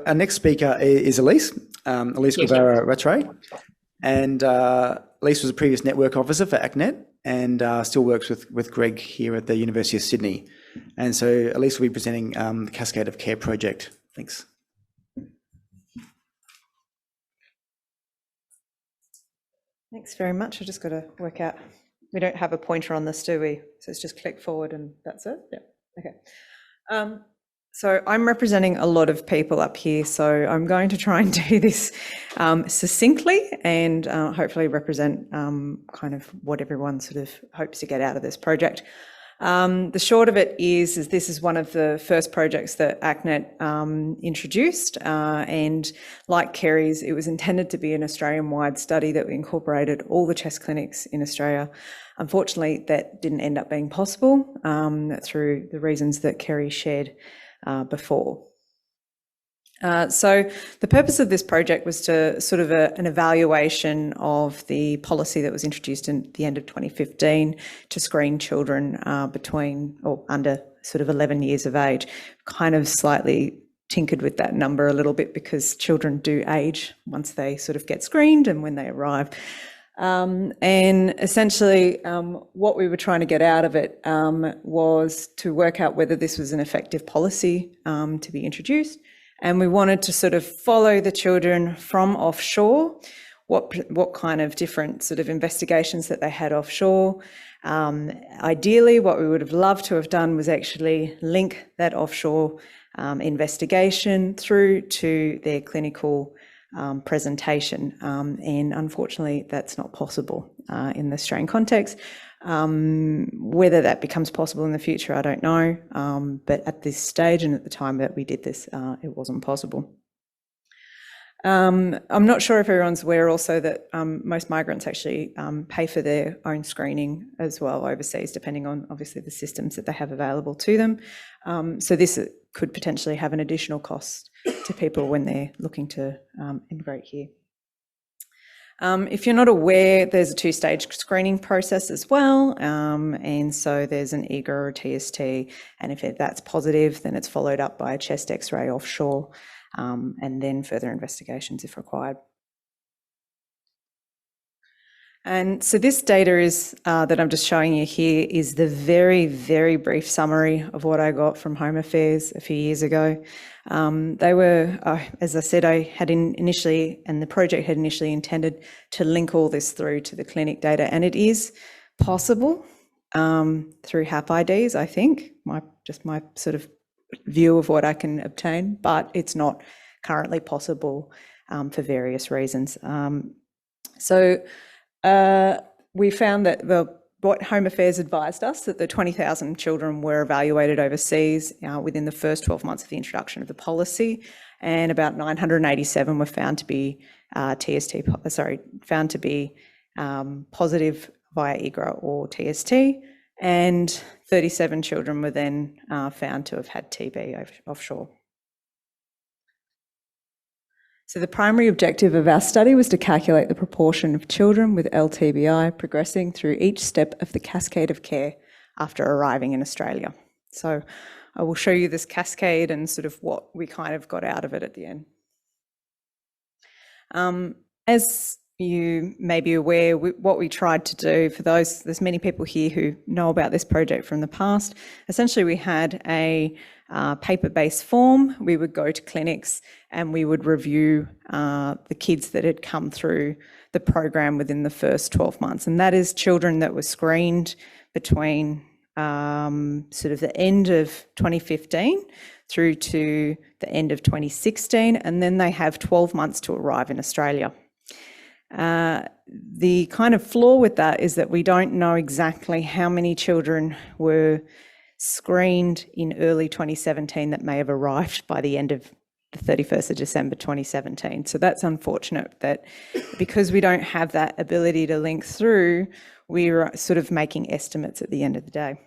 Our next speaker is Elyse, Elyse Guevara Rattray. And Elyse was a previous network officer for ACNet and still works with Greg here at the University of Sydney. And so Elyse will be presenting the Cascade of Care project. Thanks. Thanks very much. I just got to work out. We don't have a pointer on this, do we? So it's just click forward and that's it? Yeah. Okay. So I'm representing a lot of people up here, so I'm going to try and do this succinctly and hopefully represent kind of what everyone sort of hopes to get out of this project. The short of it is this is one of the first projects that ACNet introduced, and like Kerry's, it was intended to be an Australian-wide study that incorporated all the chest clinics in Australia. Unfortunately, that didn't end up being possible through the reasons that Kerry shared before. So the purpose of this project was to sort of an evaluation of the policy that was introduced in the end of 2015 to screen children between or under sort of 11 years of age. Kind of slightly tinkered with that number a little bit because children do age once they sort of get screened and when they arrive. And essentially what we were trying to get out of it was to work out whether this was an effective policy to be introduced. And we wanted to sort of follow the children from offshore, what kind of different sort of investigations that they had offshore. Ideally, what we would have loved to have done was actually link that offshore investigation through to their clinical presentation, and unfortunately that's not possible in the Australian context. Whether that becomes possible in the future, I don't know, but at this stage and at the time that we did this, it wasn't possible. I'm not sure if everyone's aware also that most migrants actually pay for their own screening as well overseas, depending on obviously the systems that they have available to them. So this could potentially have an additional cost to people when they're looking to immigrate here. If you're not aware, there's a two-stage screening process as well, and so there's an EGA or a TST, and if that's positive, then it's followed up by a chest X-ray offshore, and then further investigations if required. And so this data is that I'm just showing you here is the very, very brief summary of what I got from Home Affairs a few years ago. They were, as I said, I had initially, and the project had initially intended to link all this through to the clinic data, and it is possible through HAP IDs, I think, just my sort of view of what I can obtain, but it's not currently possible for various reasons. We found that what Home Affairs advised us, that the 20,000 children were evaluated overseas within the first 12 months of the introduction of the policy, and about 987 were found to be positive via EGRA or TST, and 37 children were then found to have had TB offshore. So the primary objective of our study was to calculate the proportion of children with LTBI progressing through each step of the Cascade of Care after arriving in Australia. So I will show you this cascade and sort of what we kind of got out of it at the end. As you may be aware, what we tried to do, for there's many people here who know about this project from the past, essentially we had a paper-based form. We would go to clinics and we would review the kids that had come through the program within the first 12 months. And that is children that were screened between sort of the end of 2015 through to the end of 2016, and then they have 12 months to arrive in Australia. The kind of flaw with that is that we don't know exactly how many children were screened in early 2017 that may have arrived by the end of the 31st of December 2017. So that's unfortunate that because we don't have that ability to link through, we're sort of making estimates at the end of the day.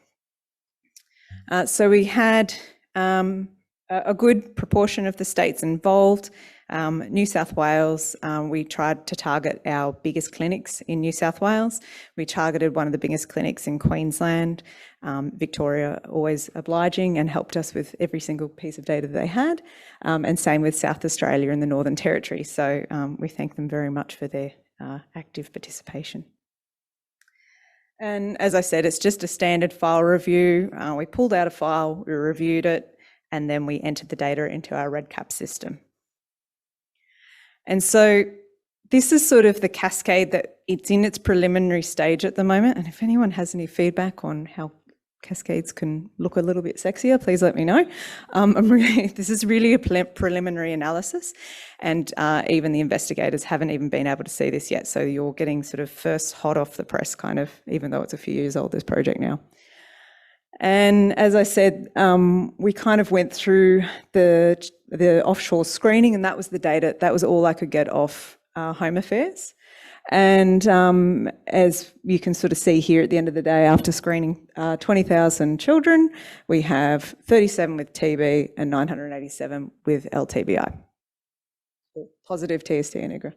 So we had a good proportion of the states involved. New South Wales, we tried to target our biggest clinics in New South Wales. We targeted one of the biggest clinics in Queensland. Victoria, always obliging and helped us with every single piece of data that they had. And same with South Australia and the Northern Territory. So we thank them very much for their active participation. And as I said, it's just a standard file review. We pulled out a file, we reviewed it, and then we entered the data into our REDCap system. And so this is sort of the cascade that it's in its preliminary stage at the moment. And if anyone has any feedback on how cascades can look a little bit sexier, please let me know. This is really a preliminary analysis, and even the investigators haven't even been able to see this yet. So you're getting sort of first hot off the press kind of, even though it's a few years old, this project now. And as I said, we kind of went through the offshore screening, and that was the data, that was all I could get off Home Affairs. And as you can sort of see here at the end of the day, after screening 20,000 children, we have 37 with TB and 987 with LTBI, positive TST and IGRA.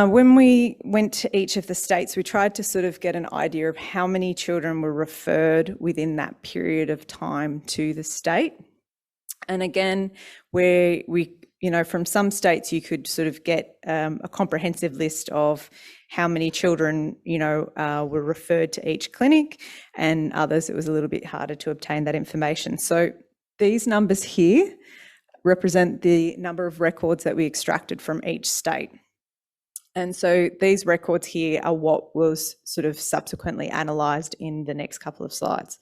When we went to each of the states, we tried to sort of get an idea of how many children were referred within that period of time to the state. And again, where from some states you could sort of get a comprehensive list of how many children, were referred to each clinic, and others it was a little bit harder to obtain that information. So these numbers here represent the number of records that we extracted from each state. And so these records here are what was sort of subsequently analysed in the next couple of slides.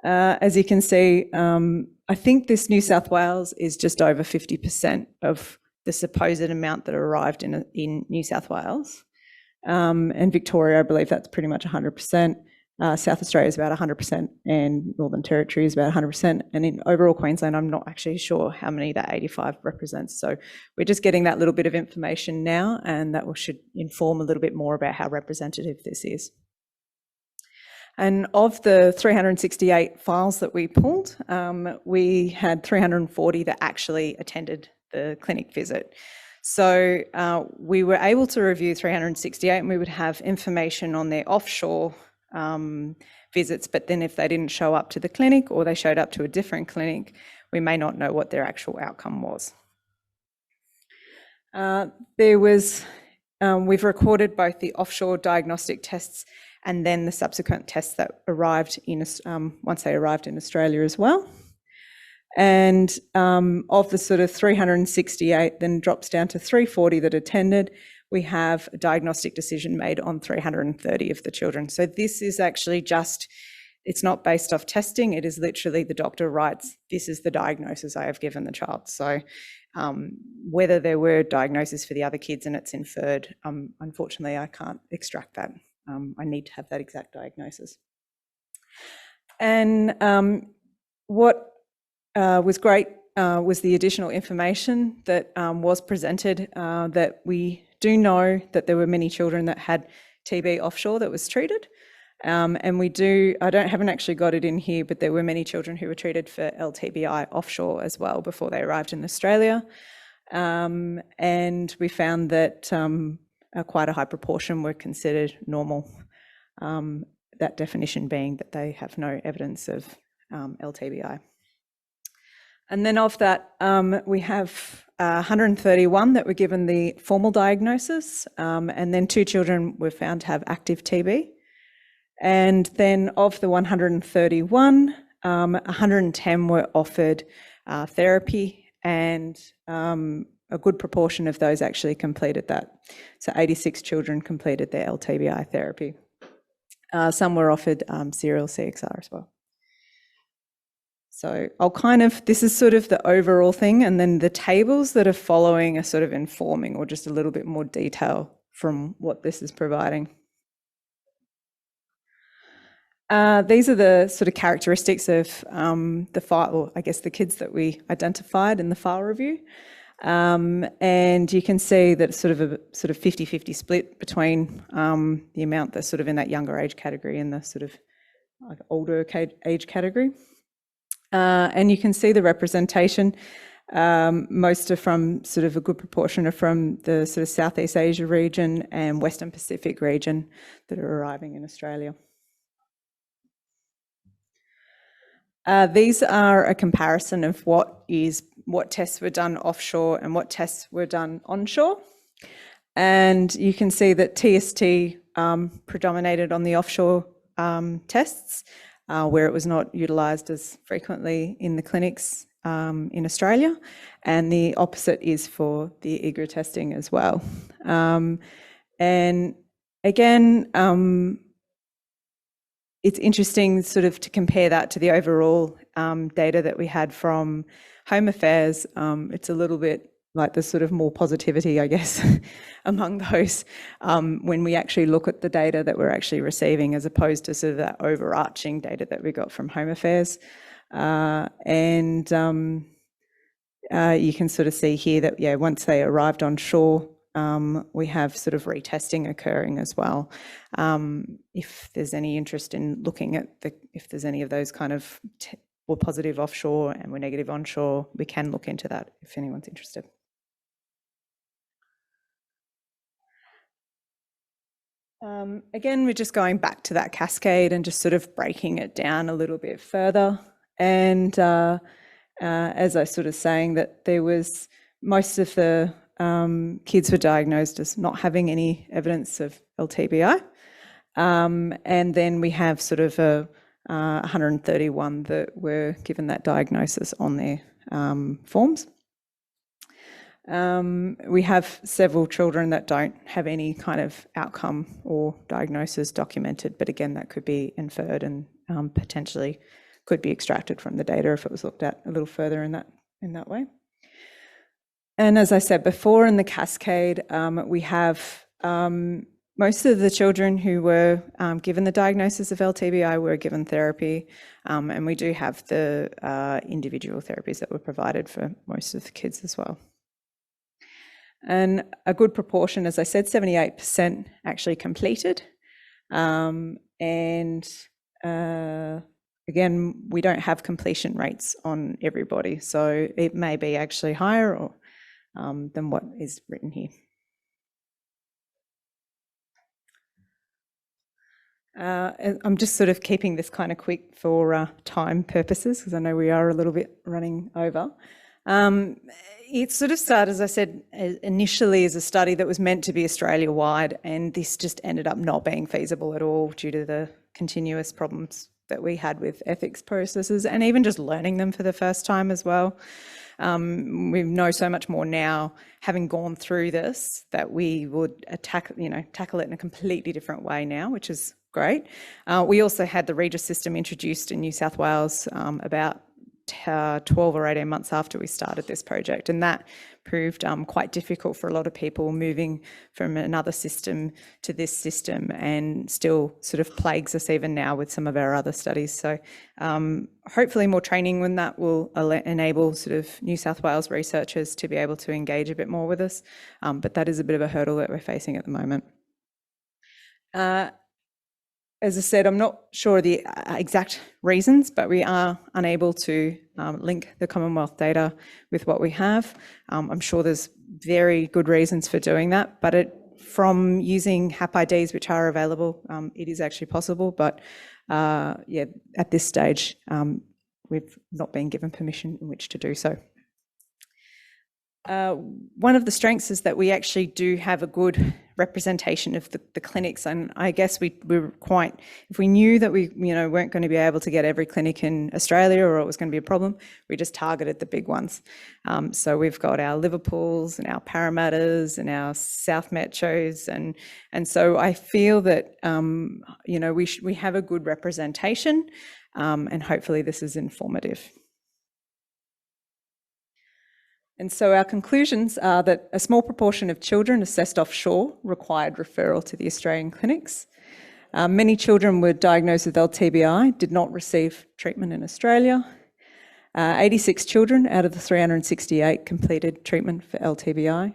As you can see, I think this New South Wales is just over 50% of the supposed amount that arrived in New South Wales. And Victoria, I believe that's pretty much 100%. South Australia is about 100%, and Northern Territory is about 100%. And in overall Queensland, I'm not actually sure how many that 85 represents. So we're just getting that little bit of information now, and that should inform a little bit more about how representative this is. And of the 368 files that we pulled, we had 340 that actually attended the clinic visit. So we were able to review 368, and we would have information on their offshore visits, but then if they didn't show up to the clinic or they showed up to a different clinic, we may not know what their actual outcome was. We've recorded both the offshore diagnostic tests and then the subsequent tests that arrived once they arrived in Australia as well. And of the sort of 368, then drops down to 340 that attended. We have a diagnostic decision made on 330 of the children. So this is actually it's not based off testing. It is literally the doctor writes, this is the diagnosis I have given the child. So whether there were diagnoses for the other kids and it's inferred, unfortunately, I can't extract that. I need to have that exact diagnosis. And what was great was the additional information that was presented, that we do know that there were many children that had TB offshore that was treated. And haven't actually got it in here, but there were many children who were treated for LTBI offshore as well before they arrived in Australia. And we found that quite a high proportion were considered normal, that definition being that they have no evidence of LTBI. And then of that, we have 131 that were given the formal diagnosis, and then 2 children were found to have active TB. And then of the 131, 110 were offered therapy, and a good proportion of those actually completed that. So 86 children completed their LTBI therapy. Some were offered serial CXR as well. So this is sort of the overall thing, and then the tables that are following are sort of informing or just a little bit more detail from what this is providing. These are the sort of characteristics of the file, or I guess the kids that we identified in the file review. And you can see that it's sort of a 50-50 split between the amount that's sort of in that younger age category and the sort of like older age category. And you can see the representation. Most are from sort of a good proportion are from the sort of Southeast Asia region and Western Pacific region that are arriving in Australia. These are a comparison of what tests were done offshore and what tests were done onshore. And you can see that TST predominated on the offshore tests, where it was not utilised as frequently in the clinics in Australia, and the opposite is for the IGRA testing as well. And again, it's interesting sort of to compare that to the overall data that we had from Home Affairs. It's a little bit like there's sort of more positivity, I guess, among those when we actually look at the data that we're actually receiving, as opposed to sort of that overarching data that we got from Home Affairs. And you can sort of see here that, yeah, once they arrived on shore, we have sort of retesting occurring as well. If there's any interest in looking at if there's any of those kind of were positive offshore and were negative onshore, we can look into that if anyone's interested. Again, we're just going back to that cascade and just sort of breaking it down a little bit further. And as I sort of saying that there was most of the kids were diagnosed as not having any evidence of LTBI. And then we have sort of 131 that were given that diagnosis on their forms. We have several children that don't have any kind of outcome or diagnosis documented, but again, that could be inferred and potentially could be extracted from the data if it was looked at a little further in that way. And as I said before, in the cascade, we have most of the children who were given the diagnosis of LTBI were given therapy, and we do have the individual therapies that were provided for most of the kids as well. And a good proportion, as I said, 78% actually completed. Again, we don't have completion rates on everybody, so it may be actually higher or, than what is written here. I'm just sort of keeping this kind of quick for time purposes, because I know we are a little bit running over. It sort of started, as I said, initially as a study that was meant to be Australia-wide, and this just ended up not being feasible at all due to the continuous problems that we had with ethics processes and even just learning them for the first time as well. We know so much more now, having gone through this, that we would tackle it in a completely different way now, which is great. We also had the Regis system introduced in New South Wales about 12 or 18 months after we started this project, and that proved quite difficult for a lot of people moving from another system to this system, and still sort of plagues us even now with some of our other studies. So hopefully more training when that will enable sort of New South Wales researchers to be able to engage a bit more with us, but that is a bit of a hurdle that we're facing at the moment. As I said, I'm not sure the exact reasons, but we are unable to link the Commonwealth data with what we have. I'm sure there's very good reasons for doing that, but from using HAP IDs, which are available, it is actually possible. But yeah, at this stage, we've not been given permission in which to do so. One of the strengths is that we actually do have a good representation of the clinics, and I guess we were quite, if we knew that we weren't going to be able to get every clinic in Australia or it was going to be a problem, we just targeted the big ones. So we've got our Liverpools and our Parramattras and our South Metros, and so I feel that we have a good representation, and hopefully this is informative. And so our conclusions are that a small proportion of children assessed offshore required referral to the Australian clinics. Many children were diagnosed with LTBI, did not receive treatment in Australia. 86 children out of the 368 completed treatment for LTBI.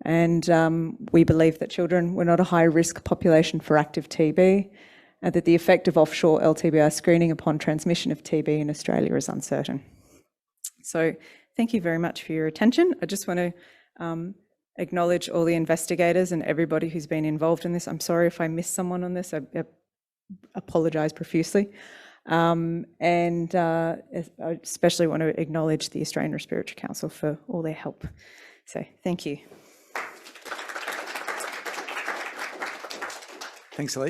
And we believe that children were not a high-risk population for active TB, and that the effect of offshore LTBI screening upon transmission of TB in Australia is uncertain. So thank you very much for your attention. I just want to acknowledge all the investigators and everybody who's been involved in this. I'm sorry if I missed someone on this. I apologise profusely. And I especially want to acknowledge the Australian Respiratory Council for all their help. So thank you. Thanks, Elyse.